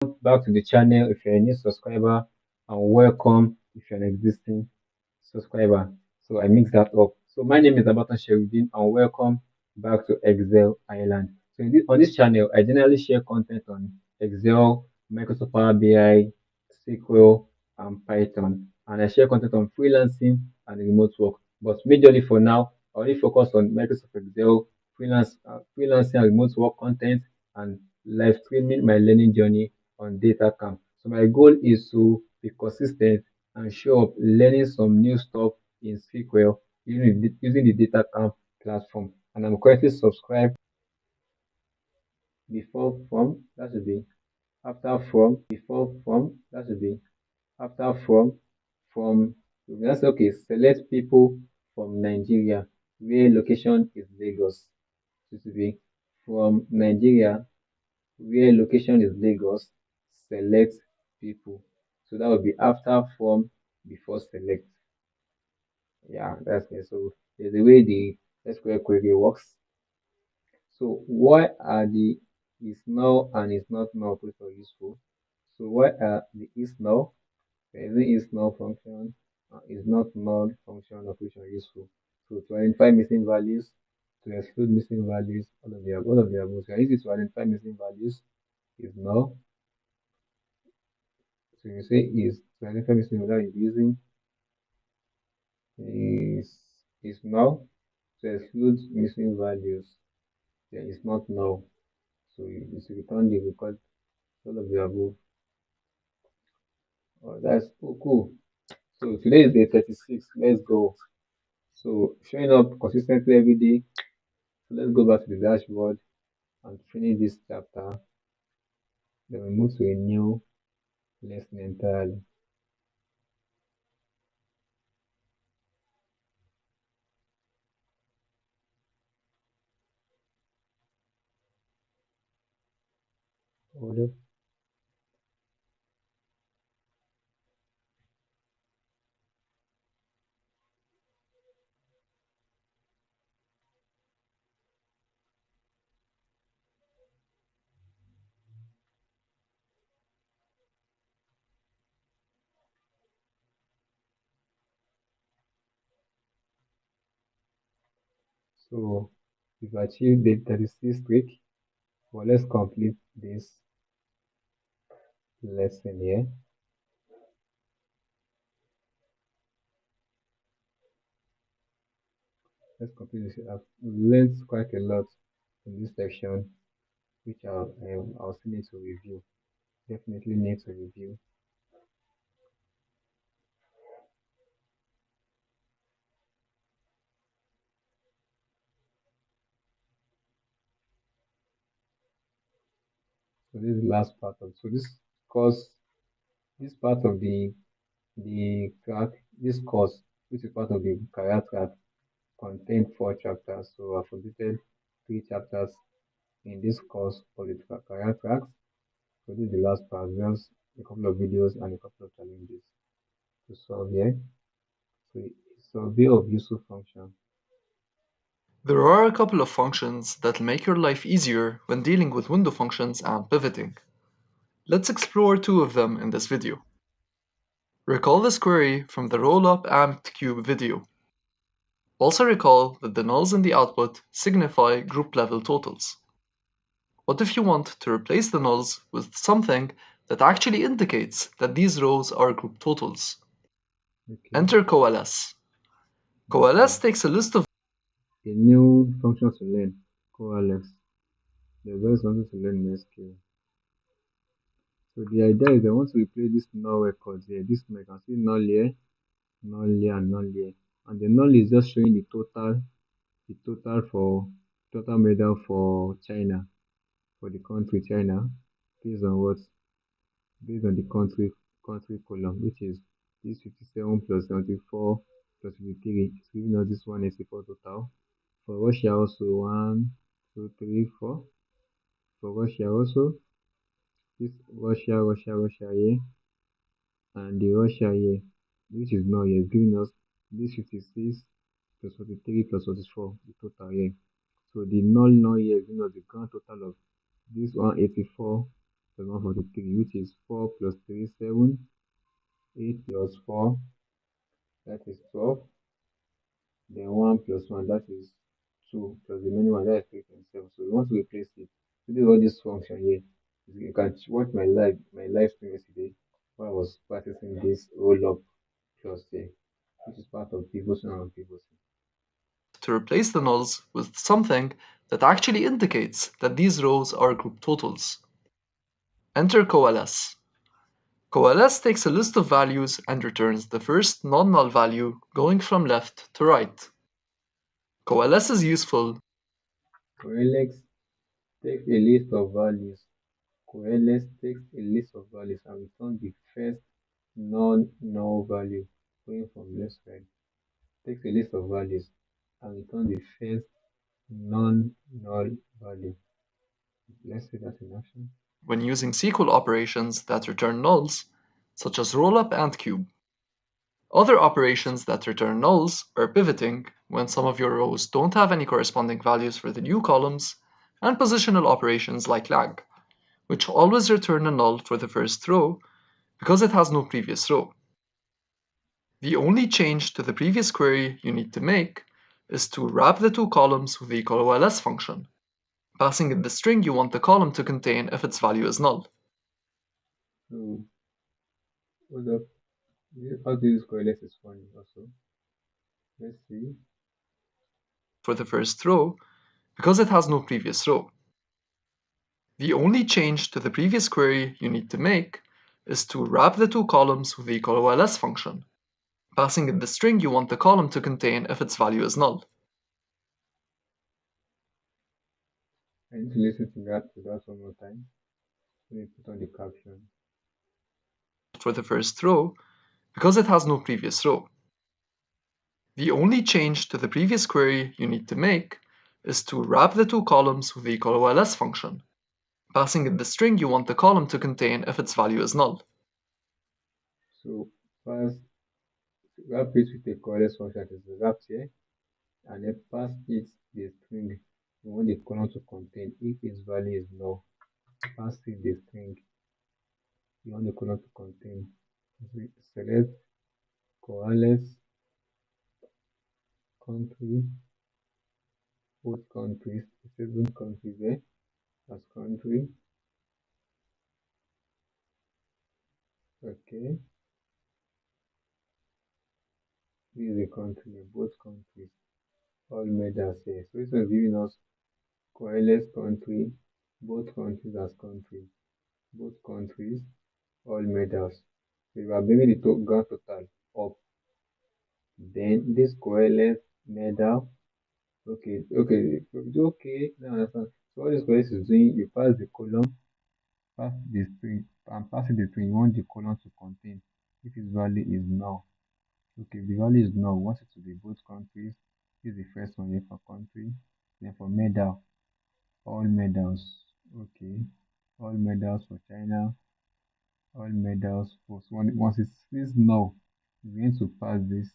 Back to the channel if you're a new subscriber, and welcome if you're an existing subscriber. So I mix that up. So my name is Abatan Sheriffdeen, and welcome back to Excel Island. So on this channel, I generally share content on Excel, Microsoft Power BI, SQL, and Python. And I share content on freelancing and remote work. But majorly for now, I only focus on Microsoft Excel, freelancing and remote work content, and live streaming my learning journey on Datacamp. So my goal is to be consistent and show up learning some new stuff in SQL using the Datacamp platform. And I'm currently subscribed before from, that should be after from, before from, that should be after from, that's okay. Select people from Nigeria where location is Lagos. This will be from Nigeria where location is Lagos, select people. So that would be after from, before select. Yeah, that's it. So there's the way the SQL query works. So why are the is now and is not now operator useful? So why are the is now, the is now function, is not null function operation useful? So to identify missing values, to exclude missing values, all of the above. So I use it to identify missing values is null. So you say is to identify missing value is using is is null. To exclude missing values, there is not null. So you should return the record all of the above. Oh, that's cool. So today is day 36. Let's go. So showing up consistently every day. So let's go back to the dashboard and finish this chapter. Then we move to a new lesson entirely. Hold up. So we've achieved the 36 streak. Well, let's complete this lesson here. Let's complete this. I've learned quite a lot in this section, which I'll still need to review. Definitely need to review. So this is the last part of course, this part of the track, this course, which is part of the career track, contains 4 chapters. So I've completed 3 chapters in this course for the career tracks. So this is the last part, just a couple of videos and a couple of challenges to solve here. So it's a view of useful function. There are a couple of functions that'll make your life easier when dealing with window functions and pivoting. Let's explore 2 of them in this video. Recall this query from the rollup amped cube video. Also recall that the nulls in the output signify group level totals. What if you want to replace the nulls with something that actually indicates that these rows are group totals? Okay. Enter coalesce. Coalesce takes a list of A new function to learn, coalesce. There's always something to learn in SQL. So the idea is I want to replace this null records here. This I can see null here, null here, and null here. And the null is just showing the total medal for China, for the country China, based on what? Based on the country column, which is this 57 plus 74 plus 53. It's giving us this 184 total. For Russia also 1, 2, 3, 4. For Russia also, this Russia here, and the Russia here, which is now here, is giving us this 56 plus 43 plus 44, the total here. So the null here is giving us the grand total of this 184 plus 143, which is 4 plus 3, 7. 8 plus 4, that is 12. Then 1 plus 1, that is 2, plus the remaining one, that is 3.7. So we want to replace it. So this is all this function here. You can watch my live stream yesterday where I was practicing this roll up clause here, which is part of pivoting and pivoting. To replace the nulls with something that actually indicates that these rows are group totals. Enter coalesce. Coalesce takes a list of values and returns the first non-null value going from left to right. Coalesce is useful. Coalesce takes a list of values. Coalesce takes a list of values and returns the first non-null value going from left side. Takes a list of values and returns the first non-null value. Let's see that in action. When using SQL operations that return nulls, such as rollup and cube. Other operations that return nulls are pivoting, when some of your rows don't have any corresponding values for the new columns, and positional operations like lag, which always return a null for the first row because it has no previous row. The only change to the previous query you need to make is to wrap the two columns with the coalesce function, passing it the string you want the column to contain if its value is null. So, hold up. How to use coalesce is funny also. Let's see. For the first row, because it has no previous row. The only change to the previous query you need to make is to wrap the two columns with the coalesce function, passing it the string you want the column to contain if its value is null. I need to listen to that one more time. Let me put on the caption. For the first row, because it has no previous row. The only change to the previous query you need to make is to wrap the two columns with the coalesce function, passing it the string you want the column to contain if its value is null. So first, wrap it with the coalesce function that is wrapped here, and then pass it the string you want the column to contain. If its value is null, pass it the string you want the column to contain. Select coalesce country, both countries, seven countries there as country. Okay, this is a country, both countries, all measures here. So this is giving us coalesce country, both countries as countries, both countries, all medals. So you are bringing the grand total up. Then this coalesce medal. Okay. Now I understand. So what this coalesce is doing, you pass the column, pass the string, and pass the string you want the column to contain. If its value is null. Okay, if the value is null, we want it to be both countries. This is the first one here for country. Then for medal, all medals. Okay, all medals for China, all medals for once it says null, we're going to pass this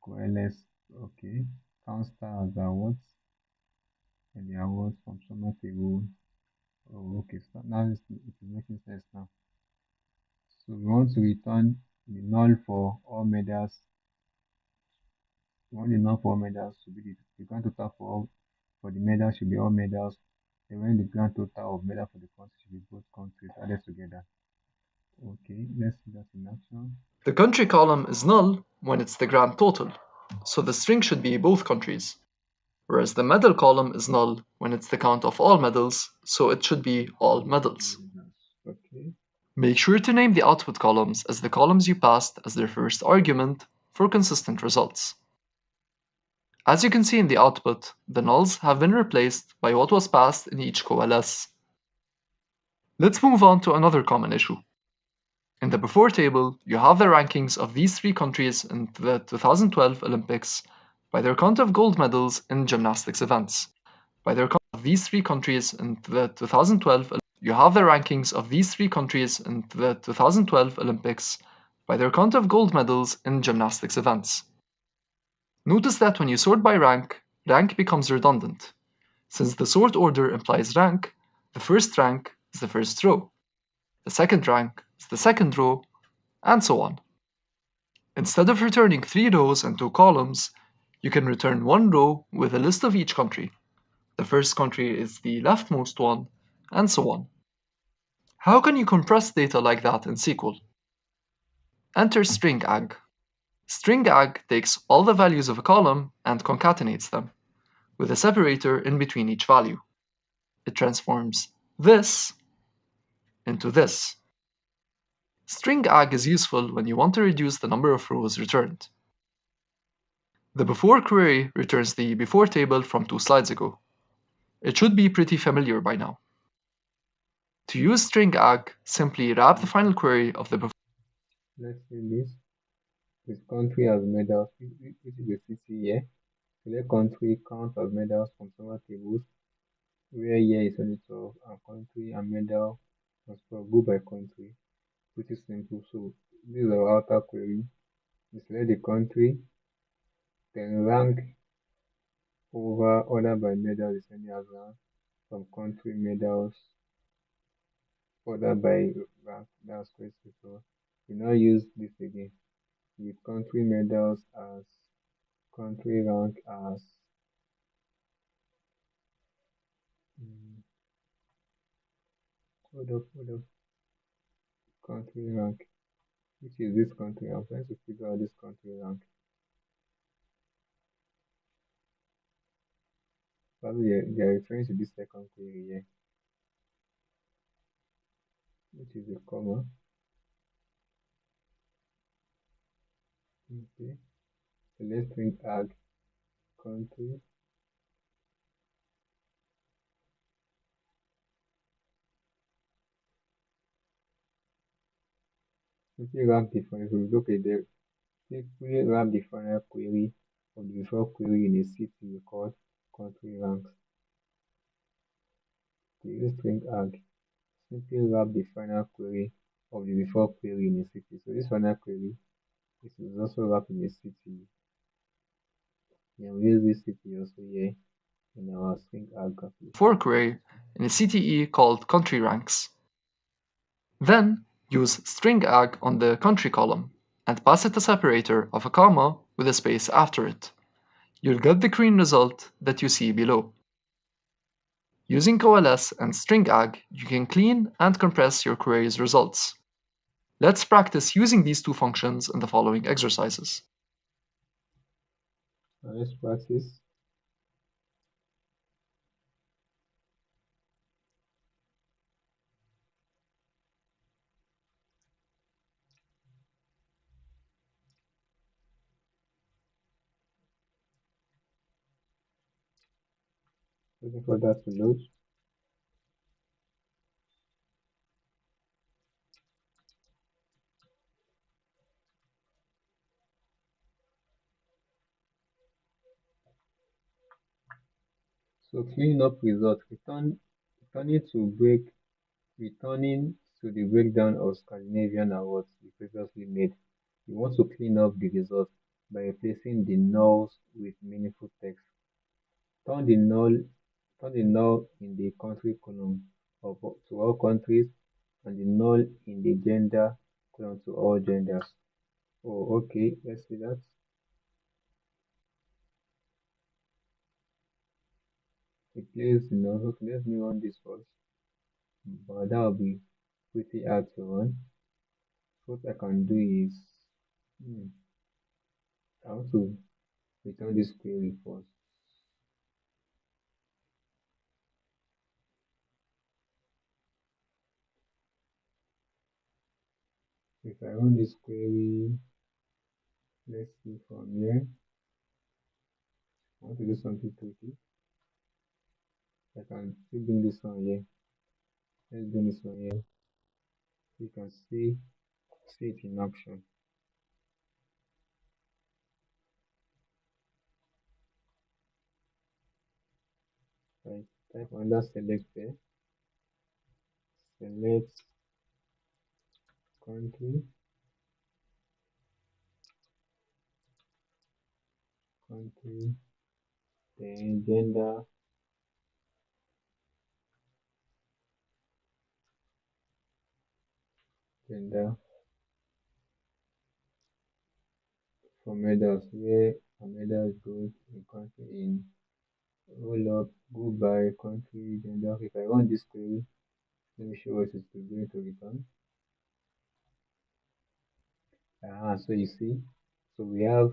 coalesce. Okay, count star as awards and the awards from summer table. Oh, okay, so now it is making sense now. So we want to return the null for all medals. We want the null for all medals to be the grand total for the medals should be all medals. Then when the grand total of medal for the country should be both countries added together. Okay, let's see that in action. The country column is null when it's the grand total, so the string should be both countries, whereas the medal column is null when it's the count of all medals, so it should be all medals. Okay. Make sure to name the output columns as the columns you passed as their first argument for consistent results. As you can see in the output, the nulls have been replaced by what was passed in each coalesce. Let's move on to another common issue. In the before table, you have the rankings of these three countries in the 2012 Olympics by their count of gold medals in gymnastics events. By their count of these three countries in the 2012 you have the rankings of these three countries in the 2012 Olympics by their count of gold medals in gymnastics events. Notice that when you sort by rank, rank becomes redundant. Since the sort order implies rank, the first rank is the first row. the second rank is the second row, and so on. Instead of returning 3 rows and 2 columns, you can return 1 row with a list of each country. The first country is the leftmost one, and so on. How can you compress data like that in SQL? Enter string ag. String ag takes all the values of a column and concatenates them, with a separator in between each value. It transforms this into this. String ag is useful when you want to reduce the number of rows returned. The before query returns the before table from 2 slides ago. It should be pretty familiar by now. To use string ag, simply wrap the final query of the before. Let's see this. With country as medals, which is the city here. Select country, count as medals from several tables, where year is only 12, and country and medal as well. Go by country. Pretty simple. So this is our outer query. We select the country, then rank over order by medal descending as rank from country medals order by rank. That's question. So we now use this again with country medals as country rank as hold up, country rank. Which is this country? I'm trying to figure out this country rank. Probably they're referring to this second query here, which is a comma. Okay. So let's print ag country. Simply wrap the final. So look at there. Simply wrap the final query of the before query in a city we call country ranks. To use string ag, simply wrap the final query of the before query in a city. So this final query is also wrapped in a city. And we use this city also here in our string ag application. Before query in a CTE called country ranks. Then use string ag on the country column and pass it a separator of a comma with a space after it. You'll get the green result that you see below. Using coalesce and string ag, you can clean and compress your query's results. Let's practice using these two functions in the following exercises. Now let's practice. Waiting for that to load. So cleaning up results, returning to the breakdown of Scandinavian awards we previously made. We want to clean up the results by replacing the nulls with meaningful text. Turn the null in the country column to all countries and the null in the gender column to all genders. Oh, okay, let's see that. Replace the null. Okay, let me run this first. But that will be pretty hard to run. What I can do is I want to return this query first. If I run this query, let's see from here. I want to do something tricky. I can still bring this one here. Let's bring this one here. You can see it in action. Right. Type under select there. Select country, then gender, gender for medals, where a medal goes in country in roll up, go by country, gender. If I run this query, let me show what it's going to return. So you see, so we have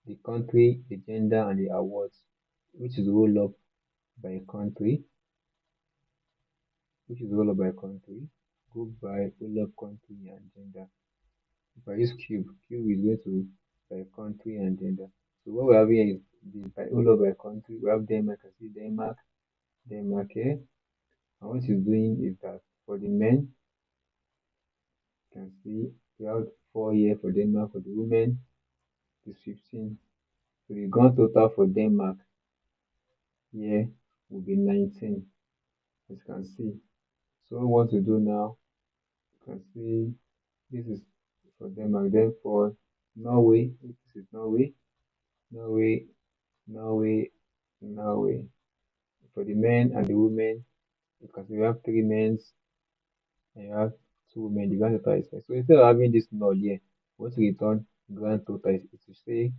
the country, the gender, and the awards, which is roll up by country, group by roll up country and gender. If I use cube is going to by country and gender. So what we have here is the by roll up by country. We have Denmark. I see Denmark here. And what it's doing is that for the men, you can see we have 4 here for Denmark. For the women, it's 15. So the grand total for Denmark here will be 19, as you can see. So what we want to do now, you can see this is for Denmark. Then for Norway, this is Norway, Norway. For the men and the women, you can see we have 3 men and you have 2 women. The grand total is 5. So instead of having this null here, we want to return grand total. It will say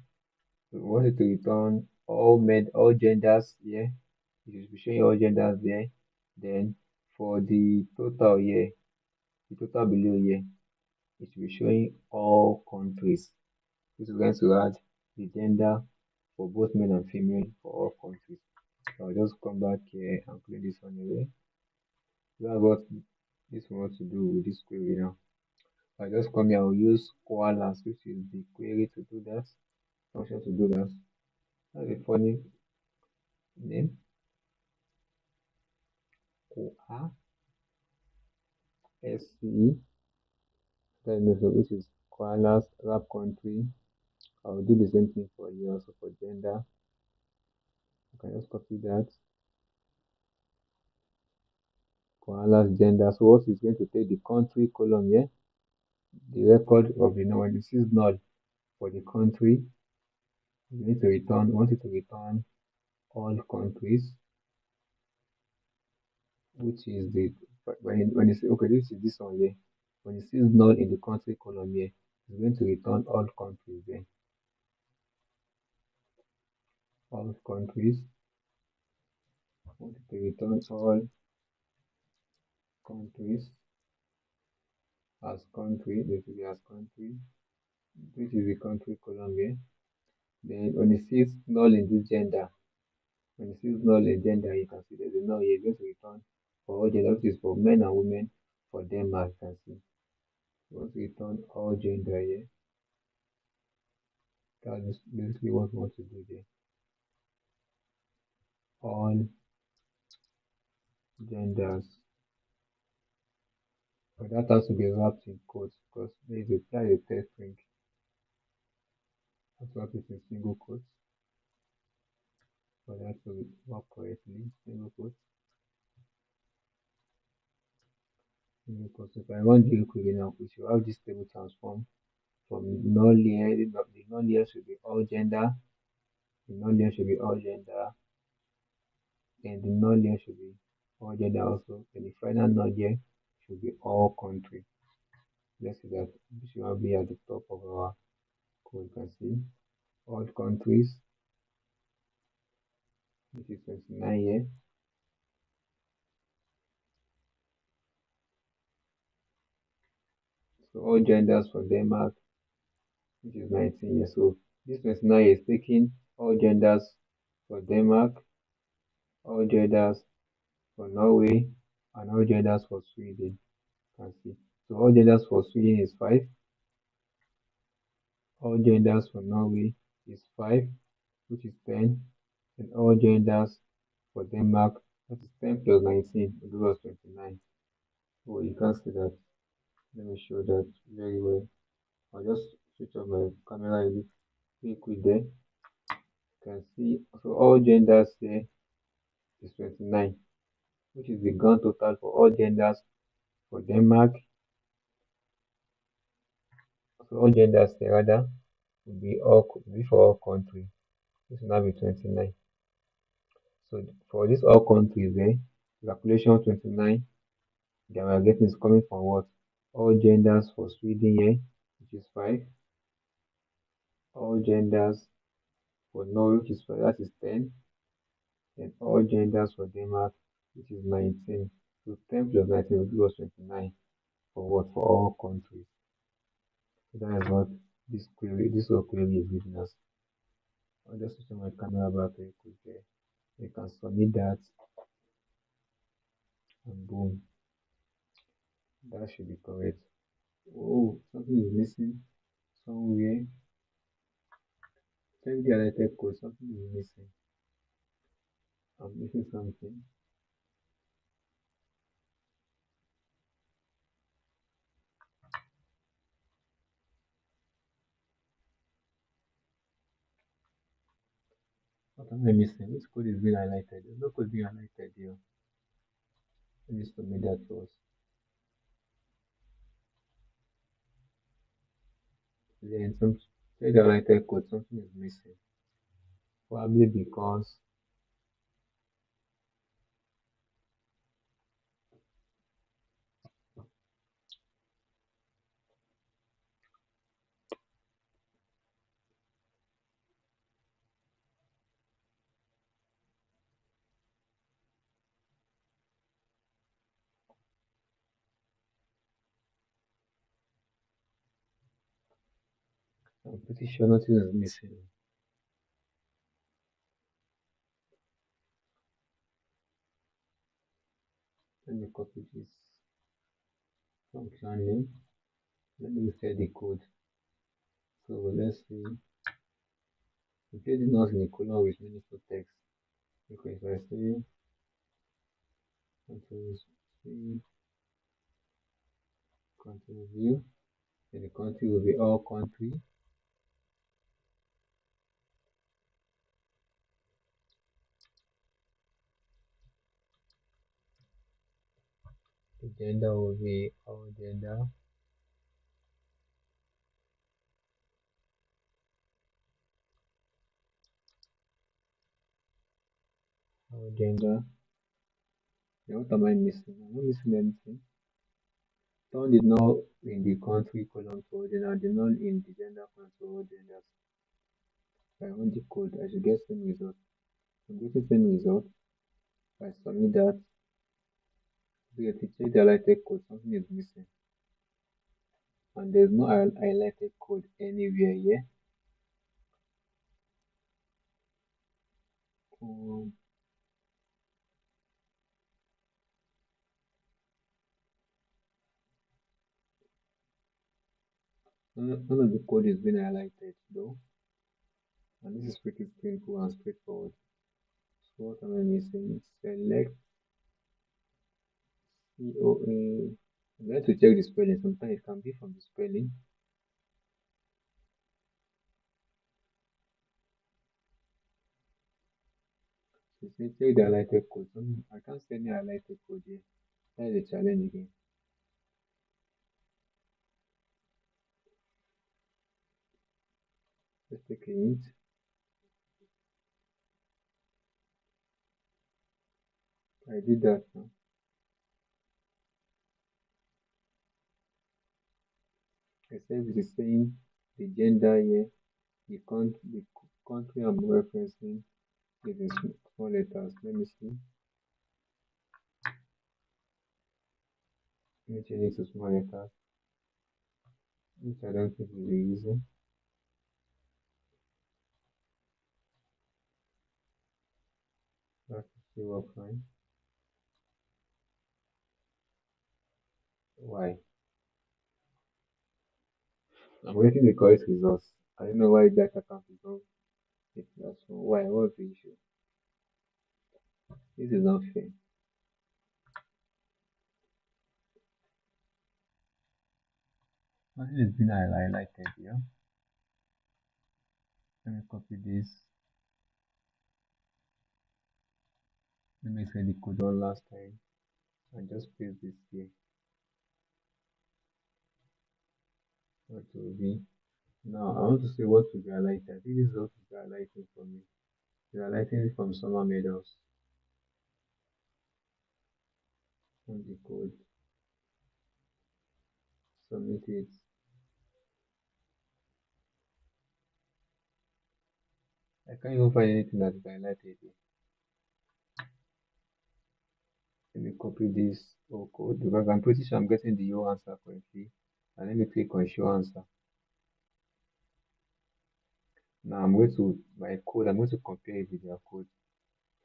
we want it to return all men, all genders here. It will be showing all genders there. Then for the total here, the total below here, it will be showing all countries. This is going to add the gender for both men and female for all countries. So I'll just come back here and clean this one away. That's what this one wants to do with this query now. I just come here, I'll use koalas, which is the query to do that, function to do that. That's a funny name. Koa SE, which is koalas wrap country. I'll do the same thing for you also for gender. You can just copy that. Koalas gender. So what is going to take the country column here, the record of the number. This is null for the country. You need to return, want it to return all countries, which is the when you say okay, this is this one here. When it says null in the country column here, it's going to return all countries there. All countries. I want it to return all countries as country. This will be as country. This is the country column here. Then when it says null in this gender, when it says null in gender, you can see there's a null here. It's going to return for all gender, which is for men and women. For Denmark, you can see. We want to return all gender here. That's basically what we want to do there. All genders. But that has to be wrapped in quotes because there is a text string. That's wrap it in single quotes. For that to work correctly, single quotes. Single quotes. If I run the query now, we should have this table transform from null here. The null here should be all gender. The null here should be all gender. And the null here should be all gender also. And the final null here should be all country. Let's see that this should be at the top of our code. You can see all countries. This is 29 here. So all genders for Denmark, which is 19 years. So this 29 is taking all genders for Denmark, all genders for Norway, and all genders for Sweden. You can see. So all genders for Sweden is 5. All genders for Norway is 5, which is 10. And all genders for Denmark, that is 10 plus 19, will give us 29. Oh, you can see that. Let me show that very well. I'll just switch off my camera a bit real quick there. You can see so all genders here is 29, which is the grand total for all genders for Denmark. So all genders here rather will be for all countries. This will now be 29. So for this all countries there, calculation 29 that we are getting is coming from what? all genders for Sweden here, which is 5, all genders for Norway, which is 5, that is 10, and all genders for Denmark, which is 19. So 10 plus 19 will give us 29 for what? For all countries. So that is what this whole query is giving us. I'll just switch on my camera back very quick there. You can submit that, and boom, that should be correct. Oh, something is missing somewhere. Check the highlighted code, something is missing. I'm missing something. What am I missing? Which code is being highlighted? There's no code being highlighted here. Let me submit that first. Then some check the highlighted code, something is missing. Probably because I'm pretty sure nothing is missing. Let me copy this function name. Let me set the code. So let's see. We place it not in a colon with meaningful text. Because if I say Control C, Control View, then the country will be all country. The gender will be all gender. All gender. Then what am I missing? I'm not missing anything. Turn the null in the country column to all gender, the null in the gender column to all genders. If I run the code, I should get same result. I'm getting same result. If I submit that, we get to check the highlighted code, something is missing. And there's no highlighted code anywhere here. Um, none of the code is being highlighted though. And this is pretty simple and straightforward. So what am I missing? Select COA. I'm going to check the spelling. Sometimes it can be from the spelling. So say check the highlighted code. I can't see any highlighted code here. That is a challenge again. Let's take a hint. I did that now. Except it is saying the gender here, the country I'm referencing is in small letters. Let me see. Let me change it to small letters, which I don't think will be easy. That should work fine. Why? I'm getting the correct results. I don't know why Datacamp is not taking that. So why? What's the issue? This is not fair. Nothing has been highlighted here. Let me copy this. Let me say the code one last time and just paste this here. What will be? Now I want to see what will be highlighted. I think this is what will be highlighting for me. It's highlighting it from summer medals. On the code. submit it. I can't even find anything that is highlighted here. Let me copy this whole code because I'm pretty sure I'm getting the whole answer correctly. And let me click on show answer. Now I'm going to my code, I'm going to compare it with their code.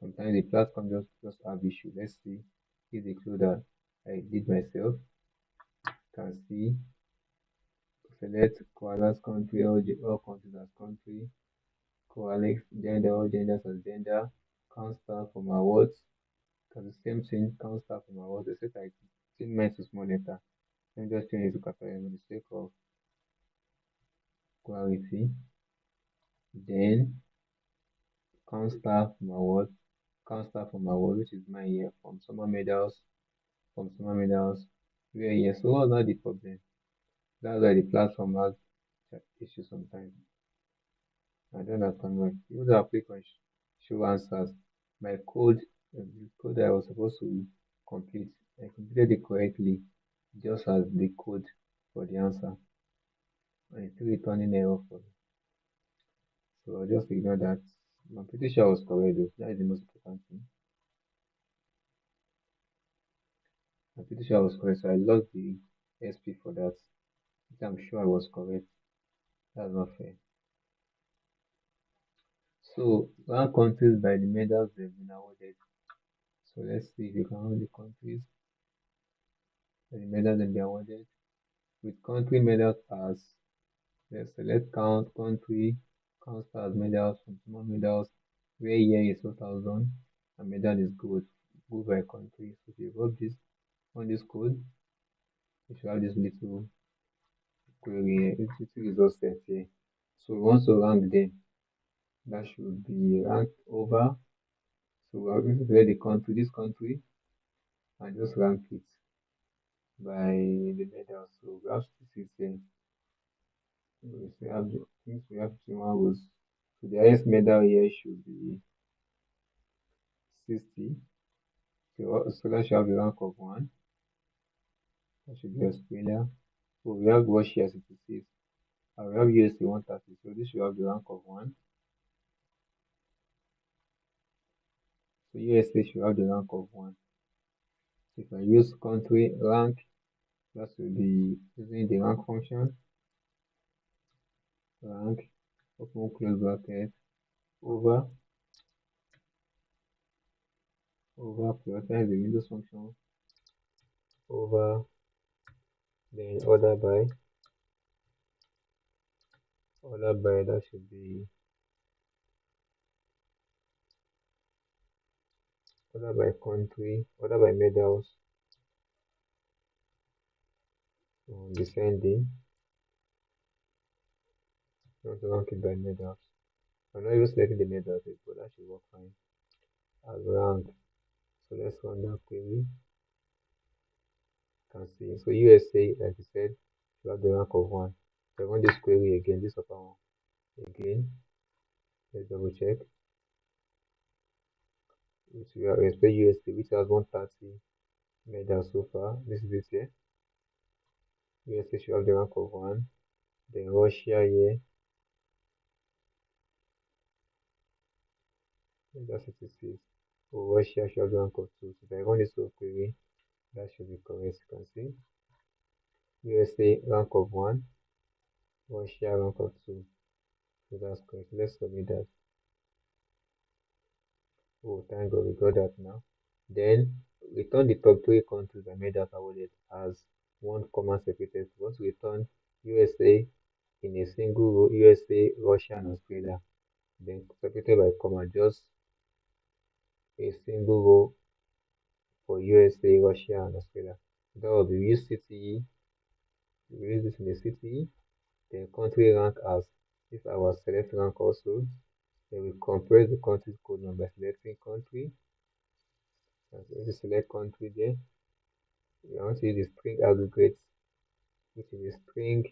Sometimes the platform just have issue. Let's see if the code that I did myself can see. Select Koala's country, all countries as country, Koala's gender, all genders as gender, count star from awards, because the same thing, count star from awards, except I change mine to small letter. Let me just change it to capital for the sake of clarity. Then count star from awards, which is mine here, from summer medals, where here. So what's not the problem? That's why the platform has issues sometimes. I don't understand why. Even though I click on show answers, my code, the code I was supposed to complete, I completed it correctly, just as the code for the answer. And it's still returning error for me. So I'll just ignore that. I'm pretty sure I was correct though. That is the most important thing. I'm pretty sure I was correct. So I lost the SP for that. Which I'm sure I was correct. That's not fair. So rank countries by the medals they've been awarded. So let's see if you can rank the countries by the medals they've been awarded. With country medals as let's select count stars medals from small medals, where year is 2000 and medal is good by country. So if you rub this on this code, you should have this little query here, this little result set here. So we want to rank them. That should be ranked over. So we are going to select the country, this country, and just rank it by the medal. So we have 66 here. We have since we have 21 rows. So the highest medal here should be 60. So that should have a rank of 1. That should be Australia. So we have Russia 66. And we have USA 130. So this should have the rank of 1. So USA should have the rank of 1. So if I use country rank, that should be using the rank function. Rank, open close bracket, over plus that is the Windows function, over, then order by that should be order by country, order by medals, descending, not rank it by medals. I'm not even selecting the medals, but that should work fine as rank. So let's run that query. Can see. So USA, like I said, should have the rank of 1. So I run this query again, this upper one again. Let's double check. Which we are expect USA, which has 130 medals so far. This is it here. USA should have the rank of 1. Then Russia here. That's 66. So Russia should have the rank of 2. So if I run this whole query, that should be correct. You can see. USA rank of 1. Russia rank of 2. So that's correct. Let's submit that. Oh, thank God we got that now. Then return the top 3 countries that made that awarded as one comma separated. Once we return USA in a single row, USA, Russia, and Australia. Then separated by comma, just a single row for USA, Russia, and Australia. That will be use CTE. We use this in the CTE. Then country rank as if I was select rank also. Then we compress the country's code number by selecting country. And so we select country there. We want to use the string aggregate, which is the string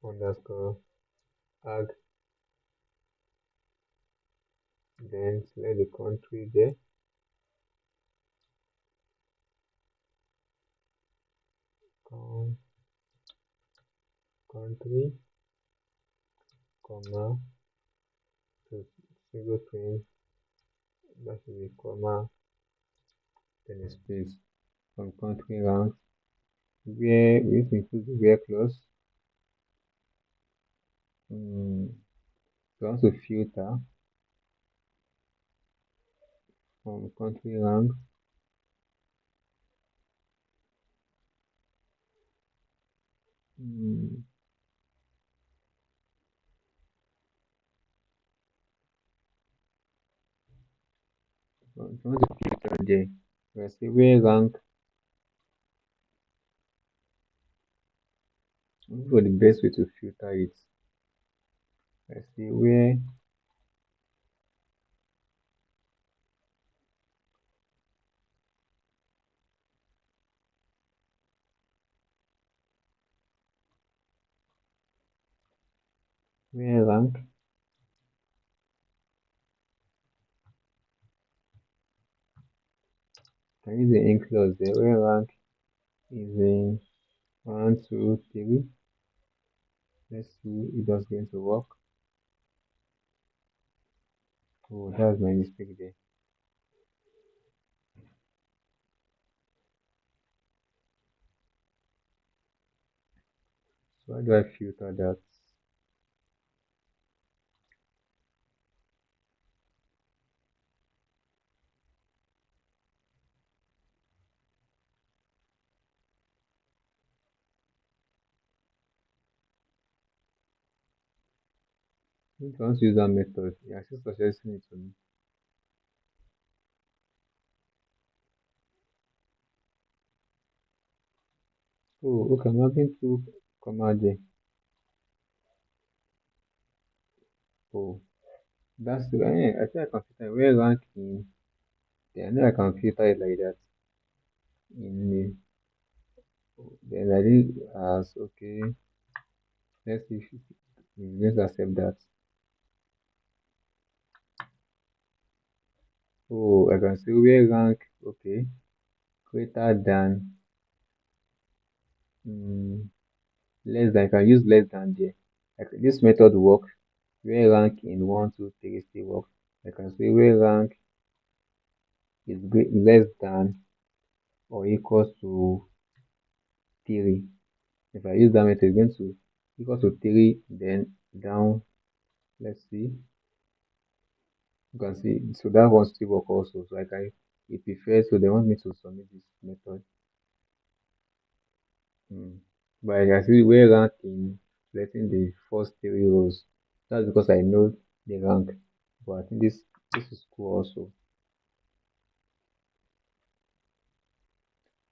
underscore ag. Then select the country there. con- country, comma, to single queen, that should be comma, then a space. From country ranks, where which includes the where clause. To also filter from country ranks. Mm, to want to filter there. I say where rank. Look for the best way to filter it. I say where rank. I use the in clause there. Where rank is in 1, 2, 3. Let's see if that's going to work. Oh, that's my mistake there. So how do I filter that? If I want to use that method, yeah, she's suggesting it to me. Oh, okay, I'm having two comma there. Oh, that's the I think I can filter where rank in. Yeah, I know I can filter it like that. In the then I did as okay. Let's see if let's accept that. Oh, I can see where rank okay greater than less than. I can use less than there. Like this method work where rank in 1, 2, 3 still works. I can say where rank is less than or equals to 3. If I use that method, it's going to equal to 3, then down. Let's see. You can see, so that one still work also. So like it prefers, so they want me to submit this method. But I can see where rank in selecting the first 3 rows. That's because I know the rank. But I think this is cool also.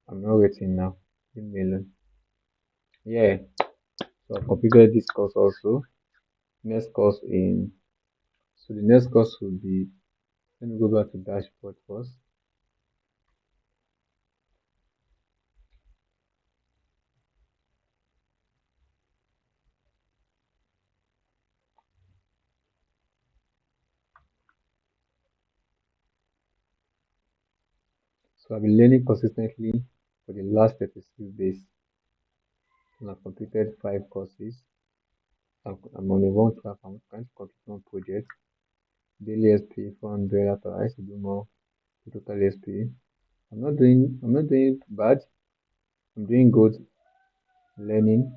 I'm not waiting now. Leave me alone. Yeah. So I completed this course also. Next course in so the next course will be, let me go back to dashboard first. So I've been learning consistently for the last 36 days. And I've completed 5 courses. I'm on a one track. I'm trying to complete one project. Daily SP 400 after I should do more total SP. I'm not doing bad. I'm doing good learning.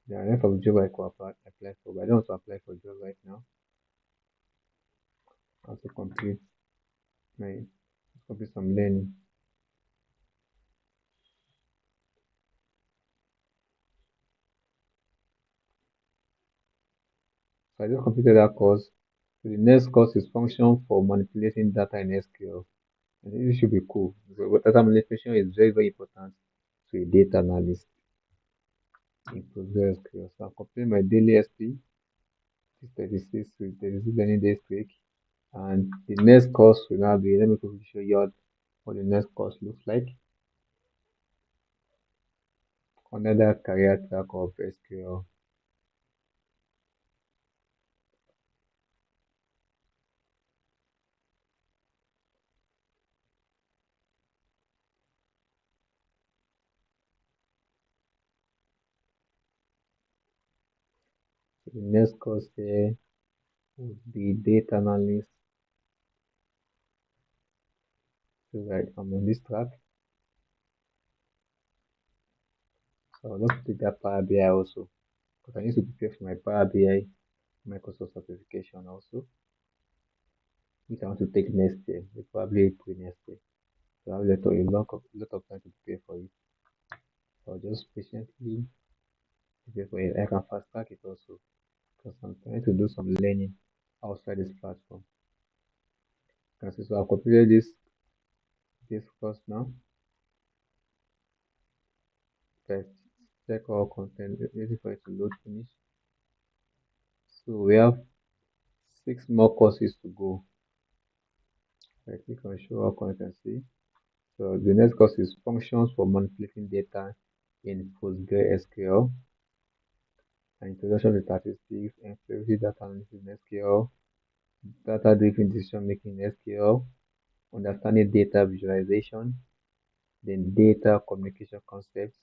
There are a lot of jobs I could apply for, but I don't want to apply for job right now. I have to complete some learning. So I just completed that course. So the next course is function for manipulating data in SQL. I think this should be cool. Because data manipulation is very, very important to a data analyst in PostgreSQL. So I'm completing my daily SP, 36 with 36 learning days week. And the next course will now be, let me quickly show you what the next course looks like. Another career track of SQL. the next course here would be data analyst. So right, I'm on this track. So I'll not take that Power BI also, because I need to prepare for my Power BI Microsoft certification also, which I want to take next year, probably April next year. So I have a lot of time to prepare for it. So I'll just patiently prepare for it. I can fast track it also, because I'm trying to do some learning outside this platform. So I've completed this course now. Let's check all content, waiting for it to load finish. So we have 6 more courses to go. I click on show all content, see. So the next course is functions for manipulating data in PostgreSQL, and introduction to statistics, and privacy data analysis in SQL, data-driven decision making in SQL, understanding data visualization, then data communication concepts,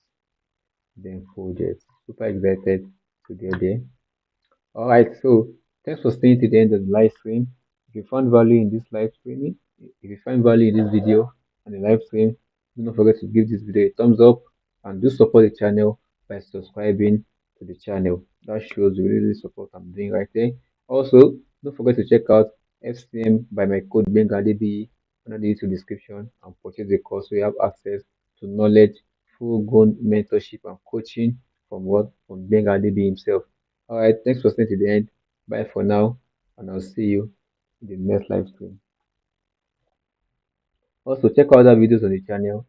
then projects. Super excited to get there. All right, so thanks for staying to the end of the live stream. If you found value in this live streaming, if you find value in this video and the live stream, do not forget to give this video a thumbs up and do support the channel by subscribing to the channel. That shows you really support I'm doing right there. Also, don't forget to check out FCM by my code BengaDB under the YouTube description and purchase the course so you have access to knowledge, full-grown mentorship and coaching from BengaDB himself. All right, thanks for staying to the end. Bye for now, and I'll see you in the next live stream. Also, check out other videos on the channel